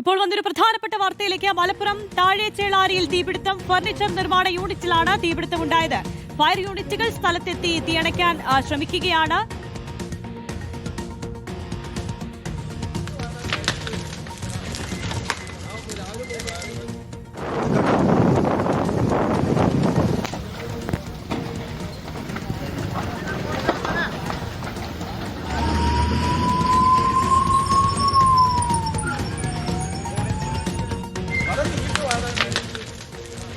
ഇപ്പോൾ വന്നൊരു പ്രധാനപ്പെട്ട വാർത്തയിലേക്ക്. മലപ്പുറം താഴേച്ചേളാരിയിൽ തീപിടുത്തം. ഫർണിച്ചർ നിർമ്മാണ യൂണിറ്റിലാണ് തീപിടുത്തമുണ്ടായത്. ഫയർ യൂണിറ്റുകൾ സ്ഥലത്തെത്തി തീയണയ്ക്കാൻ ശ്രമിക്കുകയാണ്.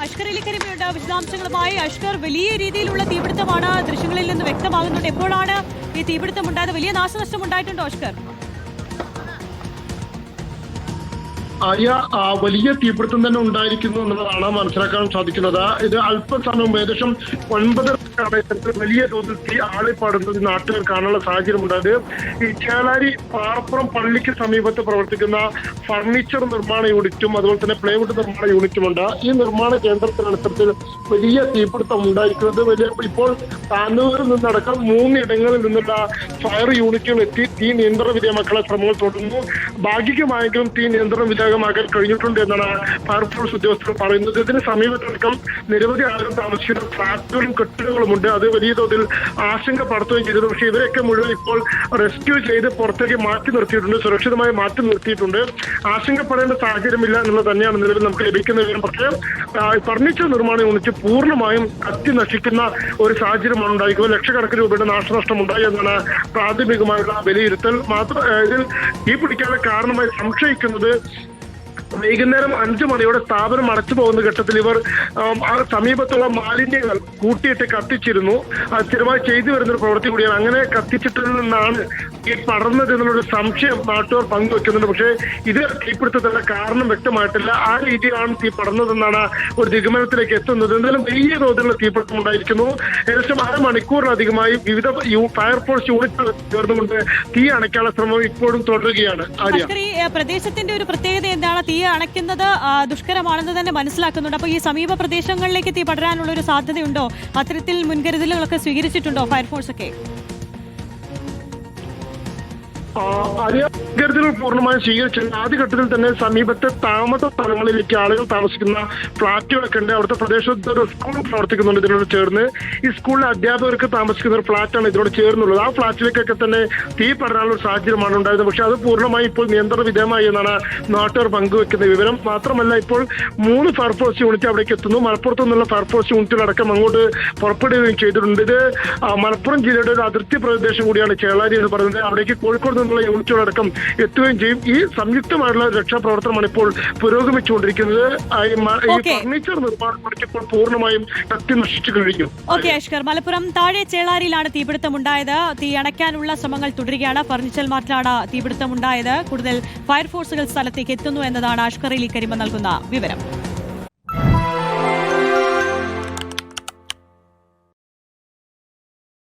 അഷ്കർ അലി കരിമയുണ്ട് വിശദാംശങ്ങളുമായി. അഷ്കർ, വലിയ രീതിയിലുള്ള തീപിടുത്തമാണ് ദൃശ്യങ്ങളിൽ നിന്ന് വ്യക്തമാകുന്നുണ്ട്. എപ്പോഴാണ് ഈ തീപിടുത്തം ഉണ്ടായത്? വലിയ നാശനഷ്ടം ഉണ്ടായിട്ടുണ്ടോ അഷ്കർ? ആര്യ, വലിയ തീപിടുത്തം തന്നെ ഉണ്ടായിരിക്കുന്നു എന്നുള്ളതാണ് മനസ്സിലാക്കാൻ സാധിക്കുന്നത്. ഇത് അല്പസമയം ഏകദേശം 9:30 വലിയ തോതിൽ തീ ആളിപ്പാടുന്നത് നാട്ടുകാർ കാണാനുള്ള സാഹചര്യം ഉണ്ടായത്. ഈ ചേളാരി പാറപ്പുറം പള്ളിക്ക് സമീപത്ത് പ്രവർത്തിക്കുന്ന ഫർണിച്ചർ നിർമ്മാണ യൂണിറ്റും അതുപോലെ തന്നെ പ്ലൈവുഡ് നിർമ്മാണ യൂണിറ്റുമുണ്ട്. ഈ നിർമ്മാണ കേന്ദ്രത്തിനടുത്തത്തിൽ വലിയ തീപിടുത്തം ഉണ്ടായിരിക്കുന്നത്. ഇപ്പോൾ താനൂരിൽ നിന്നടക്കം 3 ഇടങ്ങളിൽ നിന്നുള്ള ഫയർ യൂണിറ്റുകൾ എത്തി തീ നിയന്ത്രണ വിധേയമാക്കാനുള്ള ശ്രമങ്ങൾ തുടർന്നു. ഭാഗികമായെങ്കിലും തീ നിയന്ത്രണ വിധേയമാക്കാൻ കഴിഞ്ഞിട്ടുണ്ട് എന്നാണ് ഫയർഫോഴ്സ് ഉദ്യോഗസ്ഥർ പറയുന്നത്. ഇതിന് സമീപത്തടക്കം നിരവധി ആളുകൾ താമസിക്കുന്ന ഫ്ളാറ്റുകളും കെട്ടിടങ്ങളുമുണ്ട്. അത് വലിയ തോതിൽ ആശങ്ക പടർത്തുകയും ചെയ്തത്. പക്ഷേ ഇവരെയൊക്കെ മുഴുവൻ ഇപ്പോൾ റെസ്ക്യൂ ചെയ്ത് പുറത്തേക്ക് മാറ്റി നിർത്തിയിട്ടുണ്ട്, സുരക്ഷിതമായി മാറ്റി നിർത്തിയിട്ടുണ്ട്. ആശങ്കപ്പെടേണ്ട സാഹചര്യമില്ല എന്നുള്ളത് തന്നെയാണ് നിലവിൽ നമുക്ക് ലഭിക്കുന്ന വിവരം. പക്ഷേ ഫർണിച്ചർ നിർമ്മാണ യൂണിറ്റ് പൂർണ്ണമായും കത്തി നശിക്കുന്ന ഒരു സാഹചര്യമാണ് ഉണ്ടായിരിക്കുന്നത്. ലക്ഷക്കണക്കിന് രൂപയുടെ നാശനഷ്ടം ഉണ്ടായി എന്നാണ് പ്രാഥമികമായുള്ള വിലയിരുത്തൽ. ഇതിൽ തീ പിടിക്കാനുള്ള കാരണമായി സംശയിക്കുന്നത് വൈകുന്നേരം 5 മണിയോടെ സ്ഥാപനം അടച്ചു പോകുന്ന ഘട്ടത്തിൽ ഇവർ സമീപത്തുള്ള മാലിന്യങ്ങൾ കൂട്ടിയിട്ട് കത്തിച്ചിരുന്നു. അത് സ്ഥിരമായി ചെയ്തു വരുന്നൊരു പ്രവൃത്തി കൂടിയാണ്. അങ്ങനെ കത്തിച്ചിട്ടിൽ നിന്നാണ് ഈ പടർന്നത് എന്നുള്ളൊരു സംശയം നാട്ടുകാർ പങ്കുവെക്കുന്നുണ്ട്. പക്ഷേ ഇത് തീപിടുത്തത്തിന്റെ കാരണം വ്യക്തമായിട്ടില്ല. ആ രീതിയിലാണ് തീ പടർന്നതെന്നാണ് ഒരു നിഗമനത്തിലേക്ക് എത്തുന്നത്. എന്തായാലും വലിയ തോതിലുള്ള തീപിടുത്തം ഉണ്ടായിരിക്കുന്നു. ഏകദേശം 1/2 മണിക്കൂറിലധികമായി വിവിധ ഫയർഫോഴ്സ് യൂണിറ്റുകൾ ചേർന്നുകൊണ്ട് തീ അണയ്ക്കാനുള്ള ശ്രമം ഇപ്പോഴും തുടരുകയാണ്. പ്രദേശത്തിന്റെ ഒരു പ്രത്യേകത എന്താണ്? തീ അണയ്ക്കുന്നത് ദുഷ്കരമാണെന്ന് തന്നെ മനസ്സിലാക്കുന്നുണ്ട്. അപ്പോൾ ഈ സമീപ പ്രദേശങ്ങളിലേക്ക് തീ പടരാനുള്ള ഒരു സാധ്യതയുണ്ടോ? അത്തരത്തിൽ മുൻകരുതലുകളൊക്കെ സ്വീകരിച്ചിട്ടുണ്ടോ ഫയർഫോഴ്സ് ഒക്കെ? മുൻകരുതലുകൾ പൂർണ്ണമായും സ്വീകരിച്ചിട്ടുണ്ട്. ആദ്യഘട്ടത്തിൽ തന്നെ സമീപത്തെ താമസ സ്ഥലങ്ങളിലേക്ക് ആളുകൾ താമസിക്കുന്ന ഫ്ളാറ്റുകളൊക്കെ ഉണ്ട്. അവിടുത്തെ പ്രദേശത്ത് ഒരു സ്കൂൾ പ്രവർത്തിക്കുന്നുണ്ട് ഇതിനോട് ചേർന്ന്. ഈ സ്കൂളിലെ അധ്യാപകർക്ക് താമസിക്കുന്ന ഒരു ഫ്ളാറ്റാണ് ഇതിനോട് ചേർന്നുള്ളത്. ആ ഫ്ളാറ്റിലേക്കൊക്കെ തന്നെ തീ പടരാനുള്ള ഒരു സാഹചര്യമാണ് ഉണ്ടായത്. പക്ഷെ അത് പൂർണ്ണമായി ഇപ്പോൾ നിയന്ത്രണ വിധേയമായി എന്നാണ് നാട്ടുകാർ പങ്കുവെക്കുന്ന വിവരം. മാത്രമല്ല, ഇപ്പോൾ 3 ഫയർഫോഴ്സ് യൂണിറ്റ് അവിടേക്ക് എത്തുന്നു. മലപ്പുറത്തു നിന്നുള്ള ഫയർഫോഴ്സ് യൂണിറ്റുകളടക്കം അങ്ങോട്ട് പുറപ്പെടുകയും ചെയ്തിട്ടുണ്ട്. ഇത് മലപ്പുറം ജില്ലയുടെ ഒരു അതിർത്തി പ്രദേശം കൂടിയാണ് ചേളാരി എന്ന് പറയുന്നത്. അവിടേക്ക് കോഴിക്കോട് നിന്നുള്ള യൂണിറ്റുകളടക്കം എത്തുകയും ചെയ്യും. ഈ സംയുക്തമായിട്ടുള്ള രക്ഷാപ്രവർത്തനമാണ് ഇപ്പോൾ പുരോഗമിച്ചുകൊണ്ടിരിക്കുന്നത്. ഈ ഫർണിച്ചർ നിർമ്മാണം ഇപ്പോൾ പൂർണ്ണമായും കത്തി നശിച്ചു കഴിഞ്ഞു. ഓക്കെ അഷ്കർ, മലപ്പുറം താഴേച്ചേളാരിയിലാണ് തീപിടുത്തമുണ്ടായത്. തീ അണയ്ക്കാനുള്ള ശ്രമങ്ങൾ തുടരുകയാണ്. ഫർണിച്ചർ മാർട്ടിലാണ് തീപിടുത്തമുണ്ടായത്. കൂടുതൽ ഫയർഫോഴ്സുകൾ സ്ഥലത്തേക്ക് എത്തുന്നു എന്നതാണ് അഷ്കർ അലി കരിമ നൽകുന്ന വിവരം.